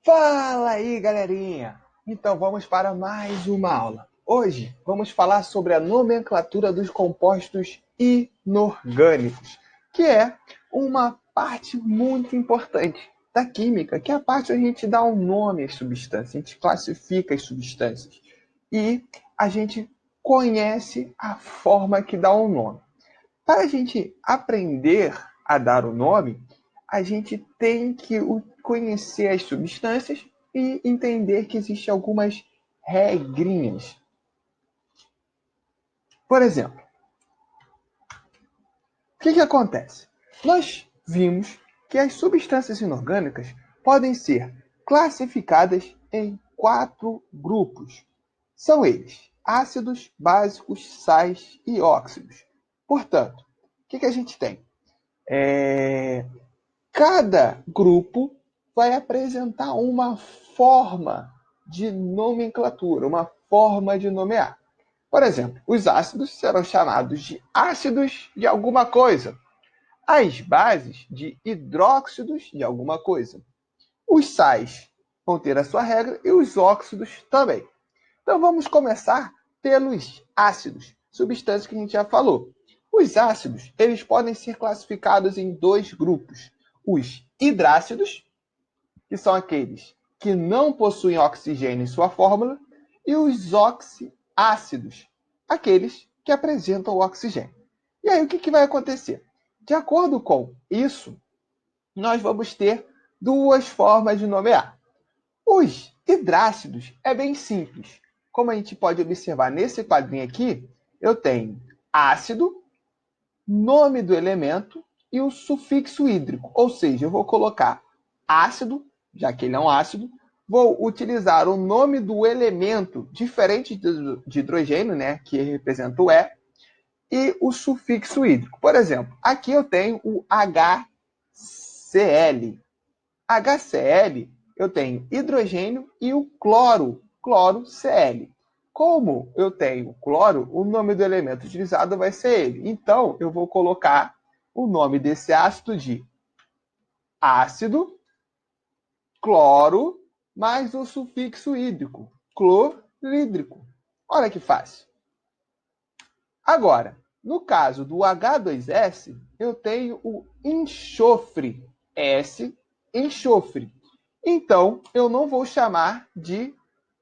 Fala aí, galerinha! Então vamos para mais uma aula. Hoje vamos falar sobre a nomenclatura dos compostos inorgânicos, que é uma parte muito importante da química, que é a parte onde a gente dá um nome às substâncias, a gente classifica as substâncias e a gente conhece a forma que dá um nome. Para a gente aprender a dar o nome, a gente tem que conhecer as substâncias e entender que existem algumas regrinhas. Por exemplo, o que acontece? Nós vimos que as substâncias inorgânicas podem ser classificadas em 4 grupos. São eles: ácidos, básicos, sais e óxidos. Portanto, o que a gente tem? Cada grupo vai apresentar uma forma de nomenclatura, uma forma de nomear. Por exemplo, os ácidos serão chamados de ácidos de alguma coisa. As bases de hidróxidos de alguma coisa. Os sais vão ter a sua regra e os óxidos também. Então vamos começar pelos ácidos, substâncias que a gente já falou. Os ácidos, eles podem ser classificados em 2 grupos. Os hidrácidos, que são aqueles que não possuem oxigênio em sua fórmula, e os oxiácidos, aqueles que apresentam o oxigênio. E aí o que vai acontecer? De acordo com isso, nós vamos ter 2 formas de nomear. Os hidrácidos é bem simples. Como a gente pode observar nesse quadrinho aqui, eu tenho ácido, nome do elemento e o sufixo hídrico. Ou seja, eu vou colocar ácido, já que ele é um ácido, vou utilizar o nome do elemento diferente de hidrogênio, né, que representa o e o sufixo hídrico. Por exemplo, aqui eu tenho o HCl. HCl, eu tenho hidrogênio e o cloro, Cl. Como eu tenho cloro, o nome do elemento utilizado vai ser ele. Então, eu vou colocar o nome desse ácido de ácido, cloro, mais o sufixo hídrico, clorídrico. Olha que fácil. Agora, no caso do H2S, eu tenho o enxofre, S, enxofre. Então, eu não vou chamar de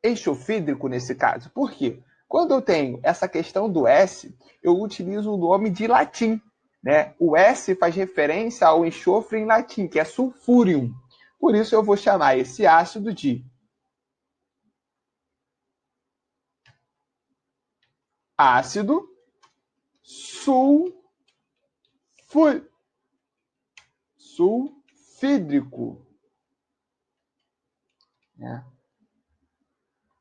enxofídrico nesse caso. Por quê? Quando eu tenho essa questão do S, eu utilizo o nome de latim. Né? O S faz referência ao enxofre em latim, que é sulfúrium. Por isso, eu vou chamar esse ácido de ácido sulfídrico. Né?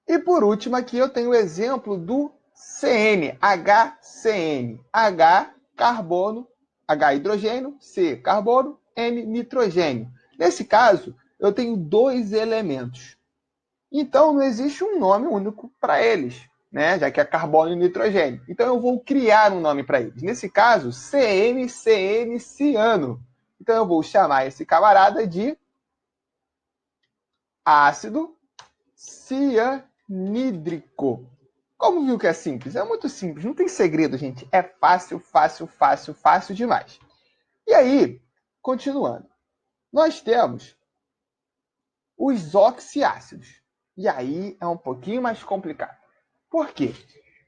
E por último, aqui eu tenho o exemplo do CN, HCN. H, carbono, H, hidrogênio, C, carbono, N, nitrogênio. Nesse caso, eu tenho 2 elementos. Então, não existe um nome único para eles, né? Já que é carbono e nitrogênio. Então, eu vou criar um nome para eles. Nesse caso, CN, ciano. Então, eu vou chamar esse camarada de ácido cianídrico. Como viu que é simples? É muito simples, não tem segredo, gente. É fácil, fácil, fácil, fácil demais. E aí, continuando, nós temos os oxiácidos. E aí é um pouquinho mais complicado. Por quê?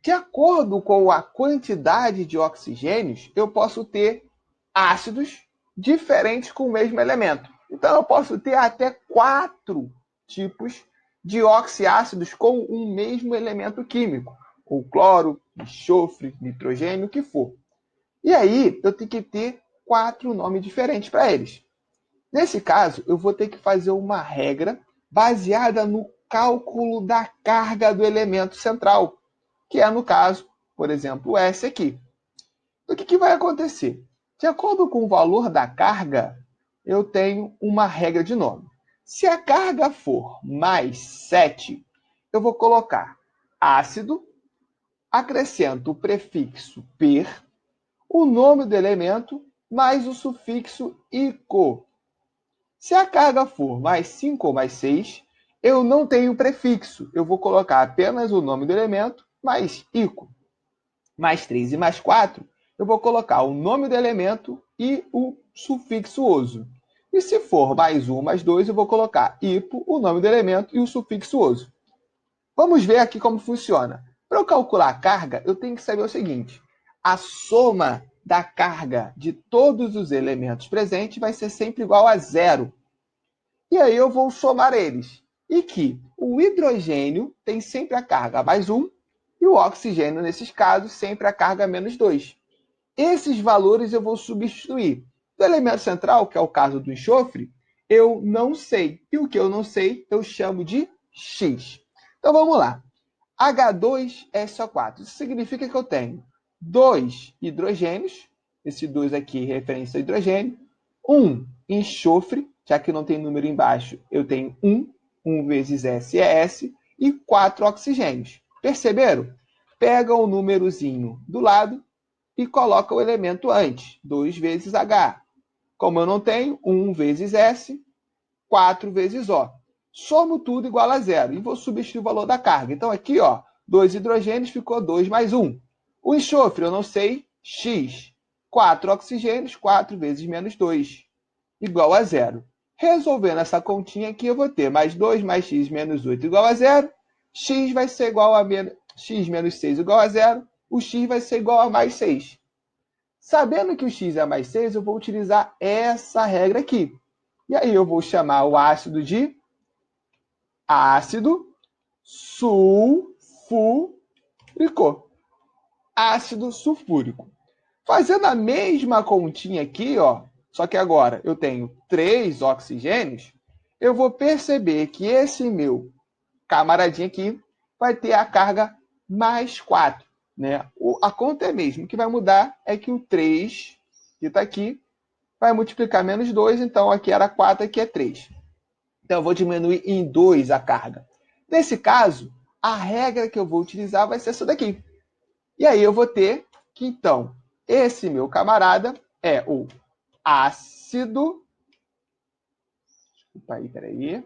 De acordo com a quantidade de oxigênios, eu posso ter ácidos diferentes com o mesmo elemento. Então, eu posso ter até 4 tipos de oxiácidos com um mesmo elemento químico. Ou cloro, enxofre, nitrogênio, o que for. E aí, eu tenho que ter 4 nomes diferentes para eles. Nesse caso, eu vou ter que fazer uma regra baseada no cálculo da carga do elemento central, que é, no caso, por exemplo, o S aqui. O que vai acontecer? De acordo com o valor da carga, eu tenho uma regra de nome. Se a carga for mais 7, eu vou colocar ácido, acrescento o prefixo per, o nome do elemento, mais o sufixo ico. Se a carga for mais 5 ou mais 6, eu não tenho prefixo. Eu vou colocar apenas o nome do elemento mais ICO. Mais 3 e mais 4, eu vou colocar o nome do elemento e o sufixo oso. E se for mais 1, mais 2, eu vou colocar IPO, o nome do elemento e o sufixo oso. Vamos ver aqui como funciona. Para eu calcular a carga, eu tenho que saber o seguinte. A soma da carga de todos os elementos presentes vai ser sempre igual a zero. E aí eu vou somar eles. E que o hidrogênio tem sempre a carga mais 1, e o oxigênio, nesses casos, sempre a carga menos 2. Esses valores eu vou substituir. Do elemento central, que é o caso do enxofre, eu não sei. E o que eu não sei, eu chamo de X. Então vamos lá. H2SO4. Isso significa que eu tenho 2 hidrogênios. Esse 2 aqui é referência ao hidrogênio. 1 enxofre, já que não tem número embaixo, eu tenho 1. 1 vezes S é S. E 4 oxigênios. Perceberam? Pega o númerozinho do lado e coloca o elemento antes. 2 vezes H. Como eu não tenho, 1 vezes S, 4 vezes O. Somo tudo igual a zero e vou substituir o valor da carga. Então aqui, 2 hidrogênios ficou 2 mais 1. O enxofre, eu não sei, X. 4 oxigênios, 4 vezes menos 2, igual a zero. Resolvendo essa continha aqui, eu vou ter mais 2 mais X menos 8 igual a zero. X vai ser igual a X menos 6 igual a zero. O X vai ser igual a mais 6. Sabendo que o X é mais 6, eu vou utilizar essa regra aqui. E aí eu vou chamar o ácido de ácido sulfúrico. Ácido sulfúrico. Fazendo a mesma continha aqui, só que agora eu tenho 3 oxigênios, eu vou perceber que esse meu camaradinho aqui vai ter a carga mais 4. Né? A conta é a mesma. O que vai mudar é que o 3, que está aqui, vai multiplicar menos 2. Então, aqui era 4, aqui é 3. Então, eu vou diminuir em 2 a carga. Nesse caso, a regra que eu vou utilizar vai ser essa daqui. E aí, eu vou ter que, então, esse meu camarada é o ácido... Desculpa aí, peraí.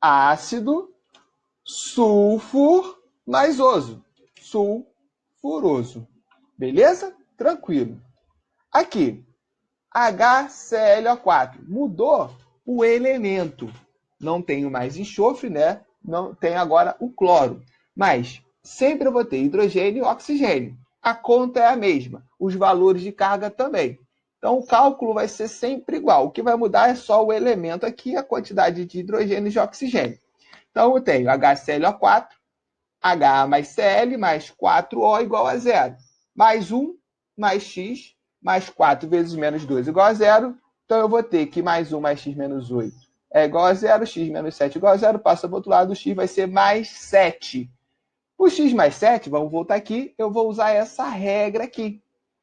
Ácido sulfur mais oso. Sulfuroso. Beleza? Tranquilo. Aqui, HClO4. Mudou o elemento. Não tenho mais enxofre, né? Não tem agora o cloro. Mas sempre eu vou ter hidrogênio e oxigênio. A conta é a mesma. Os valores de carga também. Então, o cálculo vai ser sempre igual. O que vai mudar é só o elemento aqui, a quantidade de hidrogênio e de oxigênio. Então, eu tenho HClO4, H mais Cl mais 4O igual a zero. Mais 1 mais X mais 4 vezes menos 2 igual a zero. Então, eu vou ter que mais 1 mais X menos 8 é igual a zero. X menos 7 igual a zero. Passa para o outro lado, o X vai ser mais 7. O X mais 7, vamos voltar aqui, eu vou usar essa regra aqui,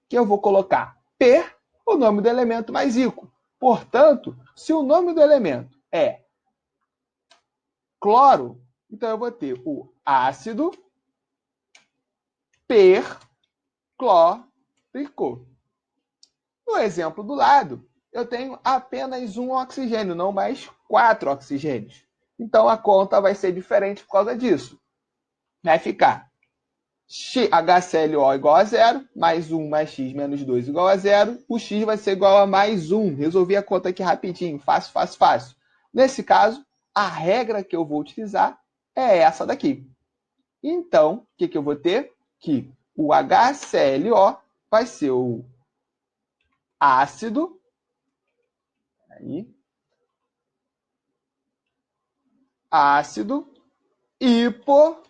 que eu vou colocar P, o nome do elemento, mais ICO. Portanto, se o nome do elemento é cloro, então eu vou ter o ácido perclórico. No exemplo do lado, eu tenho apenas um oxigênio, não mais 4 oxigênios. Então a conta vai ser diferente por causa disso. Vai ficar HClO igual a zero, mais 1 mais X menos 2 igual a zero. O X vai ser igual a mais 1. Resolvi a conta aqui rapidinho, fácil, fácil, fácil. Nesse caso, a regra que eu vou utilizar é essa daqui. Então, o que eu vou ter? Que o HClO vai ser o ácido ácido hipocloroso.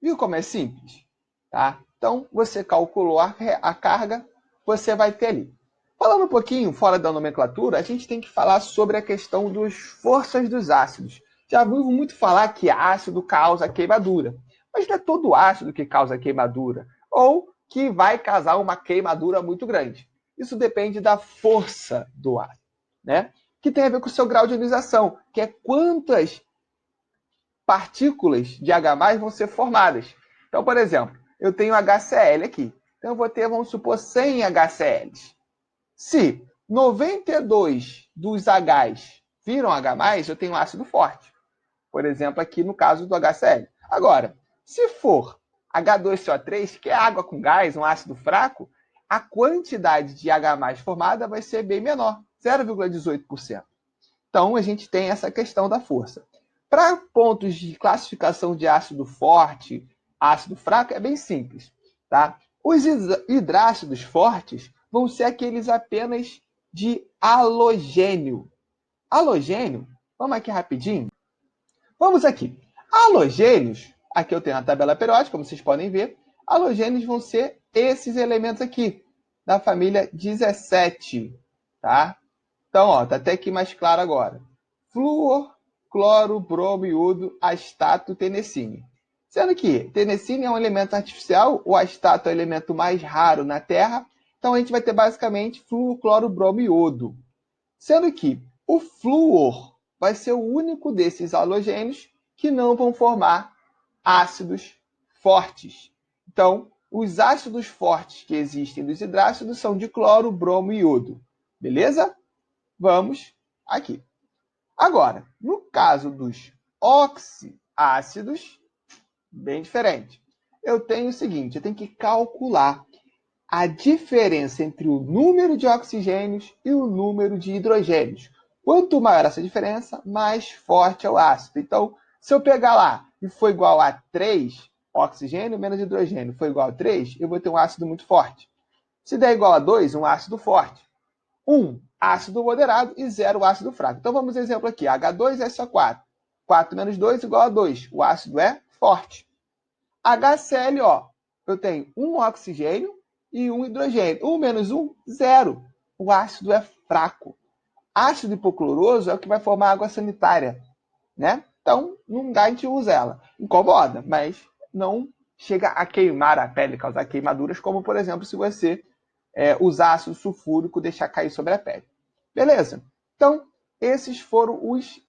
Viu como é simples? Tá? Então, você calculou a carga, você vai ter ali. Falando um pouquinho fora da nomenclatura, a gente tem que falar sobre a questão das forças dos ácidos. Já ouviu muito falar que ácido causa queimadura, mas não é todo ácido que causa queimadura, ou que vai causar uma queimadura muito grande. Isso depende da força do ácido, né? Que tem a ver com o seu grau de ionização, que é quantas partículas de H+ vão ser formadas. Então, por exemplo, eu tenho HCl aqui. Então, eu vou ter, vamos supor, 100 HCls. Se 92 dos Hs viram H+, eu tenho ácido forte. Por exemplo, aqui no caso do HCl. Agora, se for H2CO3, que é água com gás, um ácido fraco, a quantidade de H+ formada vai ser bem menor, 0,18%. Então, a gente tem essa questão da força. Para pontos de classificação de ácido forte, ácido fraco, é bem simples. Tá? Os hidrácidos fortes vão ser aqueles apenas de halogênio. Halogênio, vamos aqui rapidinho. Vamos aqui. Halogênios, aqui eu tenho a tabela periódica, como vocês podem ver. Halogênios vão ser esses elementos aqui, da família 17. Tá? Então, ó, tá até aqui mais claro agora. Flúor, cloro, bromo, iodo, astato, tenecine. Sendo que tenecine é um elemento artificial, o astato é o elemento mais raro na Terra, então a gente vai ter basicamente flúor, cloro, bromo e iodo. Sendo que o flúor vai ser o único desses halogênios que não vão formar ácidos fortes. Então, os ácidos fortes que existem dos hidrácidos são de cloro, bromo e iodo. Beleza? Vamos aqui. Agora, no caso dos oxiácidos, bem diferente. Eu tenho o seguinte, eu tenho que calcular a diferença entre o número de oxigênios e o número de hidrogênios. Quanto maior essa diferença, mais forte é o ácido. Então, se eu pegar lá e for igual a 3, oxigênio menos hidrogênio, for igual a 3, eu vou ter um ácido muito forte. Se der igual a 2, um ácido forte. 1, ácido moderado e 0, ácido fraco. Então, vamos exemplo aqui. H2SO4. 4 menos 2 igual a 2. O ácido é forte. HCl, ó, eu tenho um oxigênio e um hidrogênio. 1 menos 1, 0. O ácido é fraco. Ácido hipocloroso é o que vai formar água sanitária, né? Então, não dá, a gente usa ela. Incomoda, mas não chega a queimar a pele, causar queimaduras, como, por exemplo, se você usar ácido sulfúrico, deixar cair sobre a pele. Beleza? Então, esses foram os